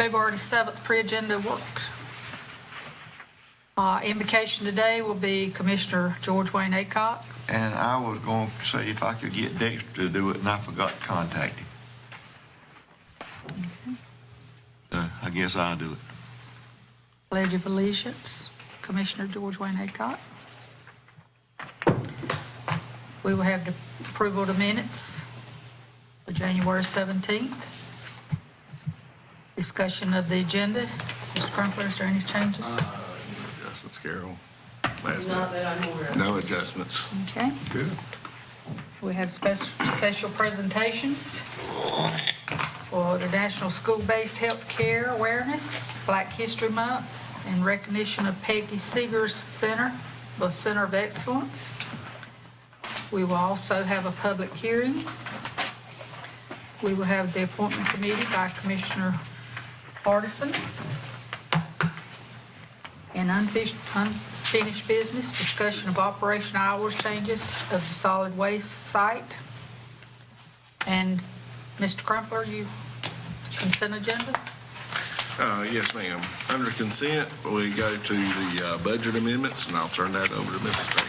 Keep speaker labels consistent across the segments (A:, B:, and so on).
A: February 7th pre-agenda works. Invocation today will be Commissioner George Wayne Aycock.
B: And I was going to say if I could get Dexter to do it, and I forgot to contact him. I guess I'll do it.
A: Pledge of Allegiance, Commissioner George Wayne Aycock. We will have the approval of the minutes for January 17th. Discussion of the agenda. Mr. Crumpler, is there any changes?
C: Adjustments, Carol.
D: Not that I'm aware of.
C: No adjustments.
A: Okay.
C: Good.
A: We have special presentations for the National School-Based Health Care Awareness, Black History Month, and recognition of Peggy Seegers Center, the Center of Excellence. We will also have a public hearing. We will have the appointment committee by Commissioner Hardison. And unfinished business, discussion of operation hours changes of the solid waste site. And Mr. Crumpler, you consent agenda?
C: Yes, ma'am. Under consent, we go to the budget amendments, and I'll turn that over to Mrs. Davis.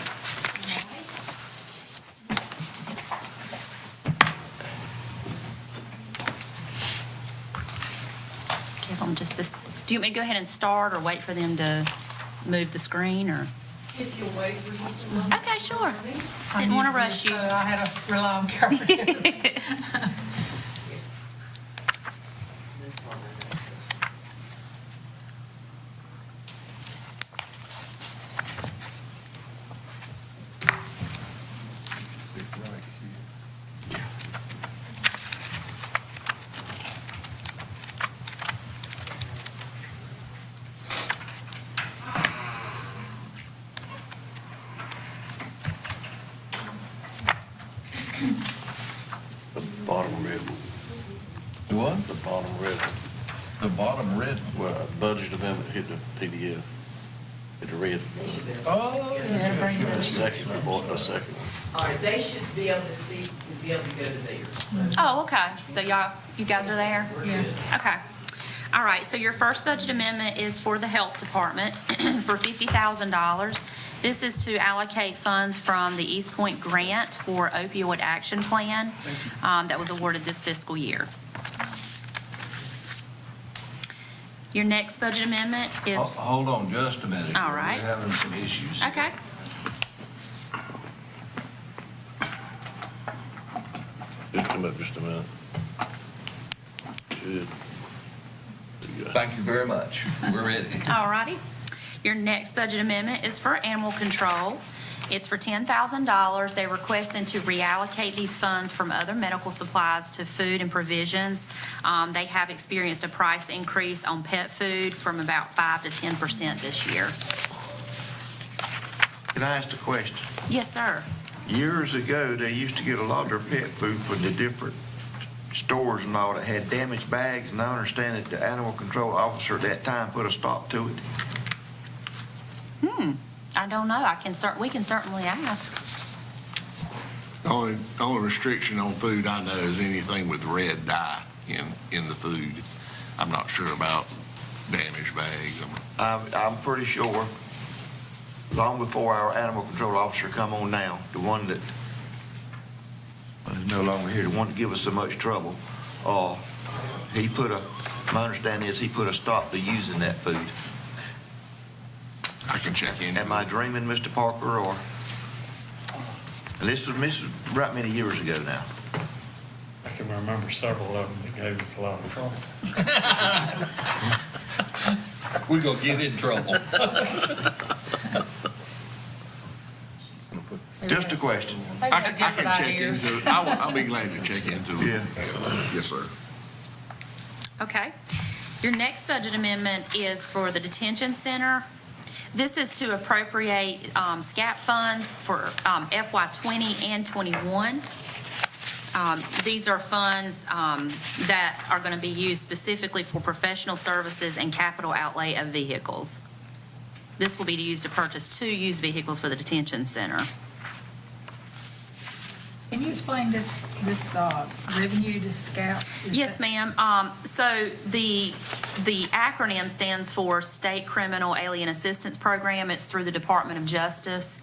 E: Give them just a, do you want me to go ahead and start or wait for them to move the screen or?
D: If you'll wait for just a moment.
E: Okay, sure. Didn't want to rush you.
A: I had to rely on Carol.
D: This one.
F: The bottom red one.
G: The what?
F: The bottom red one.
G: The bottom red.
F: Well, budget amendment hit the PDF. Hit the red.
G: Oh,
A: Yeah, bring it
F: The
A: in.
F: second, the second one.
D: All right, they should be able to see, be able to go to theirs.
E: Oh, okay. So you guys are there?
D: We're good.
E: Okay. All right, so your first budget amendment is for the health department for $50,000. This is to allocate funds from the East Point grant for opioid action plan that was awarded this fiscal year. Your next budget amendment is,
G: Hold on just a minute.
E: All right.
G: We're having some issues.
E: okay,
F: Just come up just a minute. Should. There you go.
G: Thank you very much. We're ready.
E: all righty. Your next budget amendment is for animal control. It's for $10,000. They're requesting to reallocate these funds from other medical supplies to food and provisions. They have experienced a price increase on pet food from about 5 to 10% this year.
B: Can I ask a question?
E: Yes, sir.
B: Years ago, they used to get a lot of their pet food from the different stores and all that had damaged bags, and I understand that the animal control officer at that time put a stop to it.
E: I don't know. We can certainly ask.
C: Only restriction on food I know is anything with red dye in the food. I'm not sure about damaged bags.
B: I'm pretty sure, long before our animal control officer come on now, the one that is no longer here, the one that give us so much trouble, my understanding is he put a stop to using that food.
C: I can check in.
B: Am I dreaming, Mr. Parker, or? And this was right many years ago now.
H: I can remember several of them that gave us a lot of trouble.
G: We're going to get in trouble.
B: Just a question.
C: I can check into it. I'll be glad to check into it.
B: Yeah.
C: Yes, sir.
E: Okay. Your next budget amendment is for the detention center. This is to appropriate SCAP funds for FY '20 and '21. These are funds that are going to be used specifically for professional services and capital outlay of vehicles. This will be used to purchase 2 used vehicles for the detention center.
A: Can you explain this revenue to SCAP?
E: Yes, ma'am. So the The acronym stands for State Criminal Alien Assistance Program. It's through the Department of Justice.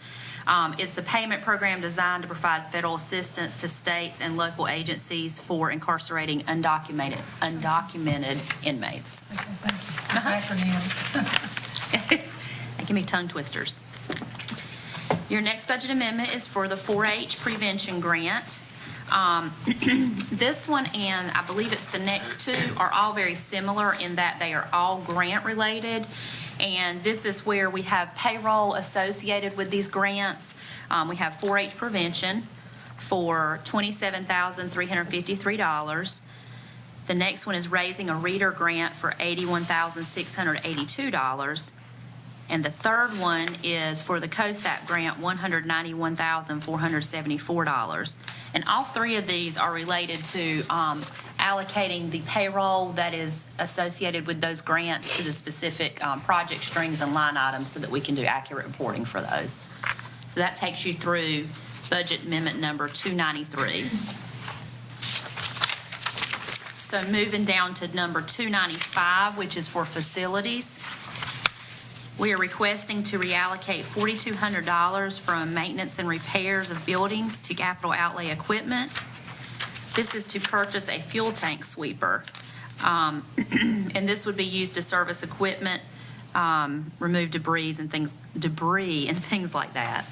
E: It's a payment program designed to provide federal assistance to states and local agencies for incarcerating undocumented inmates.
A: Okay, thank you. Acronyms.
E: They can be tongue twisters. Your next budget amendment is for the 4-H prevention grant. This one and I believe it's the next two are all very similar in that they are all grant related. And this is where we have payroll associated with these grants. We have 4-H prevention for $27,353. The next one is raising a reader grant for $81,682. And the third one is for the COSAP grant, $191,474. And all three of these are related to allocating the payroll that is associated with those grants to the specific project strings and line items so that we can do accurate reporting for those. So that takes you through budget amendment number 293. So moving down to number 295, which is for facilities. We are requesting to reallocate $4,200 from maintenance and repairs of buildings to capital outlay equipment. This is to purchase a fuel tank sweeper. And this would be used to service equipment, remove debris and things like that.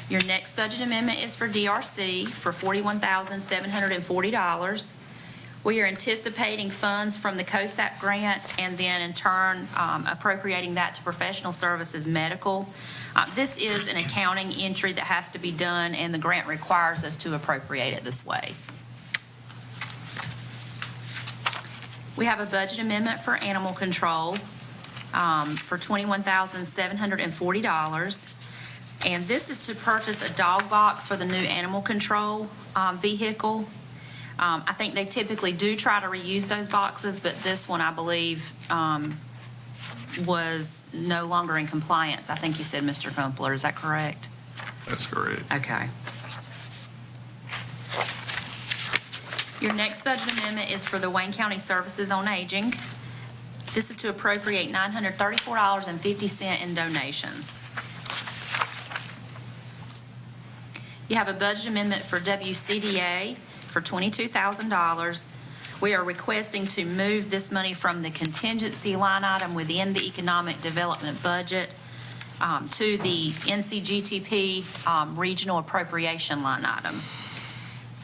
E: Your next budget amendment is for DRC for $41,740. We are anticipating funds from the COSAP grant and then in turn appropriating that to professional services medical. This is an accounting entry that has to be done and the grant requires us to appropriate it this way. We have a budget amendment for animal control for $21,740. And this is to purchase a dog box for the new animal control vehicle. I think they typically do try to reuse those boxes, but this one, I believe, was no longer in compliance. I think you said, Mr. Kumpler, is that correct?
C: That's correct.
E: Okay. Your next budget amendment is for the Wayne County Services on Aging. This is to appropriate $934.50 in donations. You have a budget amendment for WCDA for $22,000. We are requesting to move this money from the contingency line item within the economic development budget to the NCGTP regional appropriation line item.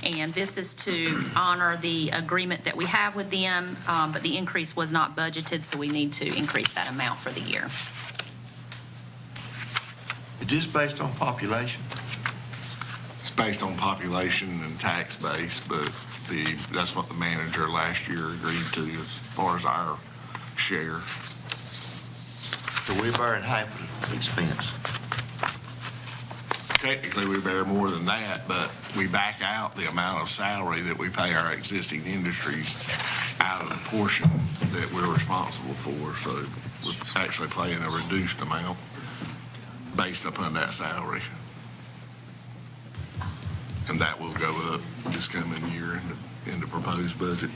E: And this is to honor the agreement that we have with them, but the increase was not budgeted, so we need to increase that amount for the year.
B: Is this based on population?
C: It's based on population and tax base, but that's what the manager last year agreed to as far as our share.
B: So we're bearing half of the expense.
C: Technically, we bear more than that, but we back out the amount of salary that we pay our existing industries out of the portion that we're responsible for. So we're actually paying a reduced amount based upon that salary. And that will go up this coming year in the proposed budget.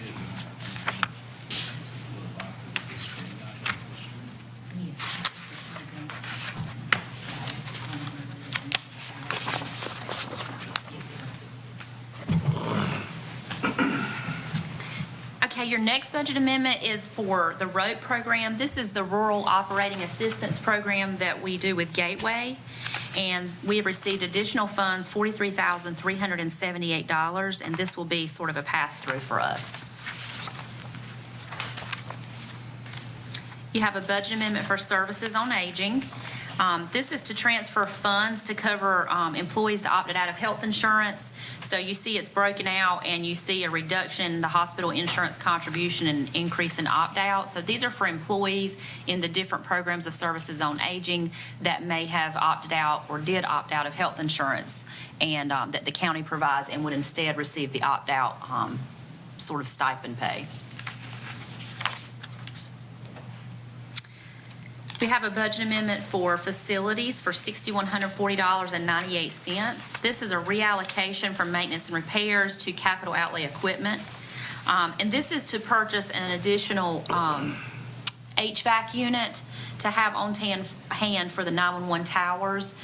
E: Okay, your next budget amendment is for the ROPE program. This is the Rural Operating Assistance Program that we do with Gateway. And we have received additional funds, $43,378, and this will be sort of a pass-through for us. You have a budget amendment for Services on Aging. This is to transfer funds to cover employees that opted out of health insurance. So you see it's broken out and you see a reduction in the hospital insurance contribution and increase in opt-out. So these are for employees in the different programs of Services on Aging that may have opted out or did opt out of health insurance and that the county provides and would instead receive the opt-out sort of stipend pay. We have a budget amendment for facilities for $6,140.98. This is a reallocation from maintenance and repairs to capital outlay equipment. And this is to purchase an additional HVAC unit to have on hand for the 911 towers.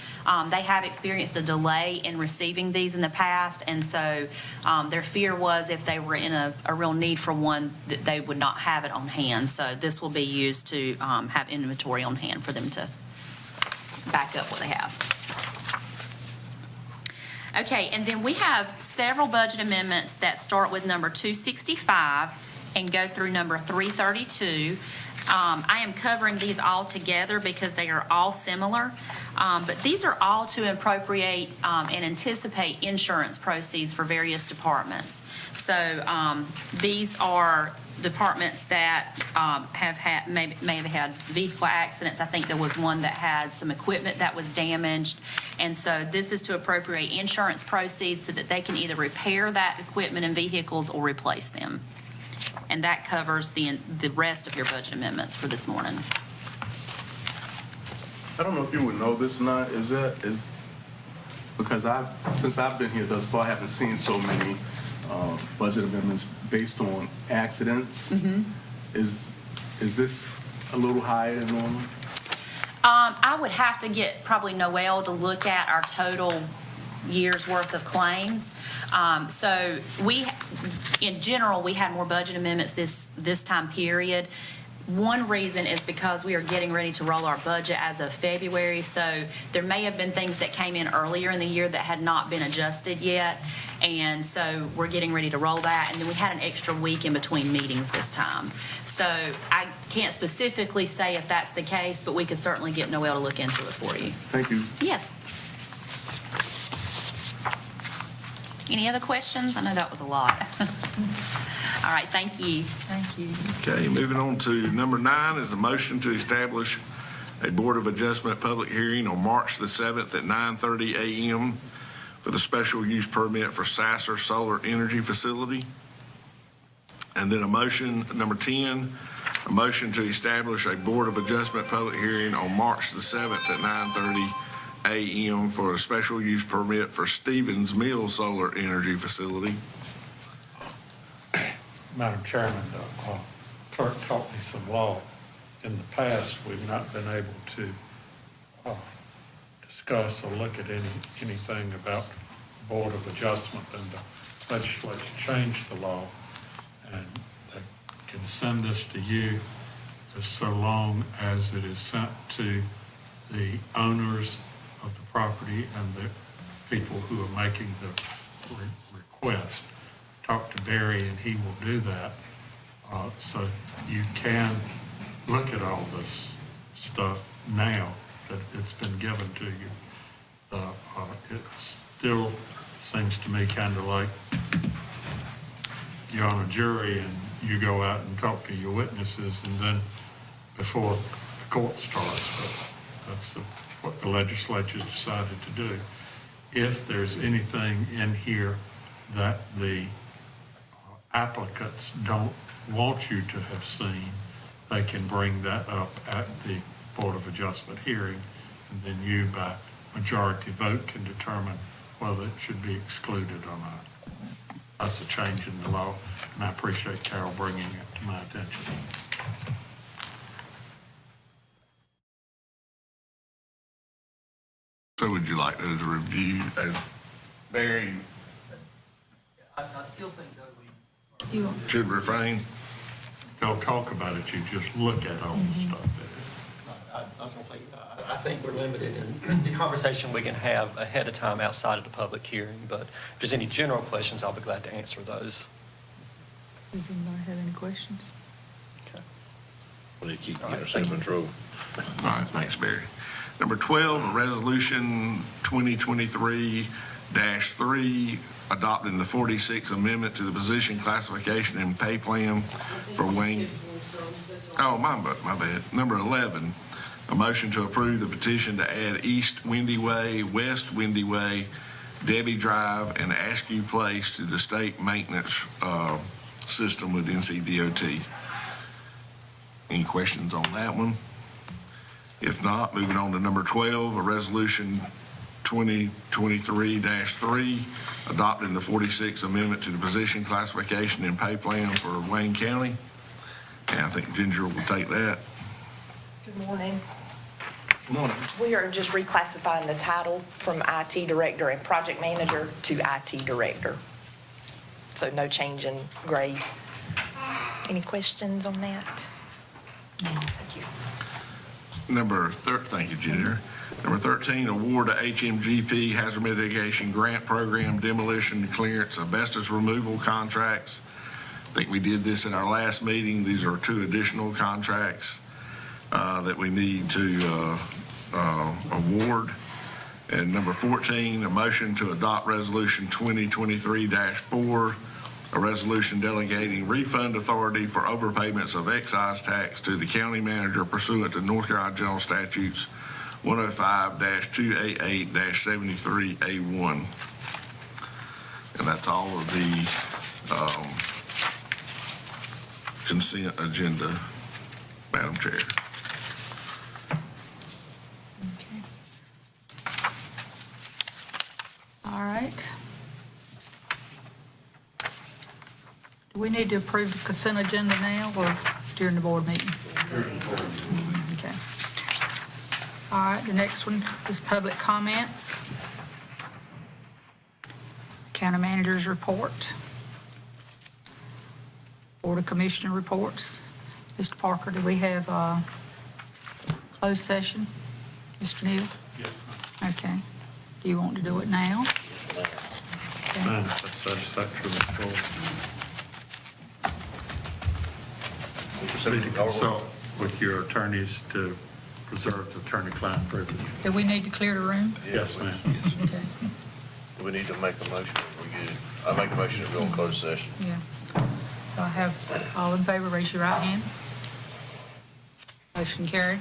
E: They have experienced a delay in receiving these in the past, and so their fear was if they were in a real need for one, that they would not have it on hand. So this will be used to have inventory on hand for them to back up what they have. Okay, and then we have several budget amendments that start with number 265 and go through number 332. I am covering these all together because they are all similar, but these are all to appropriate and anticipate insurance proceeds for various departments. So these are departments that have had, may have had vehicle accidents. I think there was one that had some equipment that was damaged. And so this is to appropriate insurance proceeds so that they can either repair that equipment and vehicles or replace them. And that covers the rest of your budget amendments for this morning.
I: I don't know if you would know this or not, because since I've been here thus far, I haven't seen so many budget amendments based on accidents.
E: Mm-hmm.
I: Is this a little higher than normal?
E: I would have to get probably Noel to look at our total year's worth of claims. So in general, we had more budget amendments this time period. One reason is because we are getting ready to roll our budget as of February, so there may have been things that came in earlier in the year that had not been adjusted yet, and so we're getting ready to roll that, and then we had an extra week in between meetings this time. So I can't specifically say if that's the case, but we could certainly get Noel to look into it for you.
I: Thank you.
E: Yes. Any other questions? I know that was a lot. All right, thank you.
A: Thank you.
C: Okay, moving on to number 9 is a motion to establish a Board of Adjustment public hearing on March the 7th at 9:30 a.m. for the special use permit for Sasser Solar Energy Facility. And then a motion, number 10, a motion to establish a Board of Adjustment public hearing on March the 7th at 9:30 a.m. for a special use permit for Stevens Mill Solar Energy Facility.
H: Madam Chairman, clerk taught me some law. In the past, we've not been able to discuss or look at anything about Board of Adjustment, and the legislature changed the law, and they can send this to you as so long as it is sent to the owners of the property and the people who are making the request. Talk to Barry and he will do that. So you can look at all this stuff now that it's been given to you. It still seems to me kind of like you're on a jury and you go out and talk to your witnesses and then before the court starts. But that's what the legislature decided to do. If there's anything in here that the applicants don't want you to have seen, they can bring that up at the Board of Adjustment hearing, and then you, by majority vote, can determine whether it should be excluded or not. That's a change in the law, and I appreciate Carol bringing it to my attention.
C: So would you like those reviewed as Barry
J: I still think that
C: should refrain?
H: Don't talk about it, you just look at all the stuff there.
J: I was going to say, I think we're limited in the conversation we can have ahead of time outside of the public hearing, but if there's any general questions, I'll be glad to answer those.
A: Does anybody have any questions?
F: We need to keep getting ourselves in trouble.
C: All right, thanks, Barry. Number 12, a resolution 2023-3, adopting the 46th Amendment to the position classification and pay plan for Wayne. Oh, my bad. Number 11, a motion to approve the petition to add East Windy Way, West Windy Way, Debbie Drive, and Askew Place to the state maintenance system with NCDOT. Any questions on that one? If not, moving on to number 12, a resolution 2023-3, adopting the 46th Amendment to the position classification and pay plan for Wayne County. And I think Ginger will take that.
K: Good morning.
I: Good morning.
K: We are just reclassifying the title from IT Director and Project Manager to IT Director. So no change in grade. Any questions on that? Thank you.
C: Thank you, Ginger. Number 13, award to HMGP Hazard Mitigation Grant Program demolition clearance asbestos removal contracts. I think we did this in our last meeting. These are 2 additional contracts that we need to award. And number 14, a motion to adopt Resolution 2023-4, a resolution delegating refund authority for overpayments of excise tax to the county manager pursuant to North Carolina General Statutes 105-288-73A1. And that's all of the consent agenda, Madam Chair.
A: Okay. All right. Do we need to approve the consent agenda now or during the board meeting? Okay. All right, the next one is public comments. County Manager's report. Board of Commissioner reports. Mr. Parker, do we have a closed session? Mr. Neal?
H: Yes,
A: Okay. Do you want to do it now? Okay.
H: ma'am. That's satisfactory report. Need to consult with your attorneys to preserve the attorney-client privilege.
A: Do we need to clear the room?
H: Yes, ma'am.
A: Okay.
F: Do we need to make a motion? We're good. I make a motion to go in closed session.
A: Yeah. Do I have all in favor, raise your right hand. Motion carried.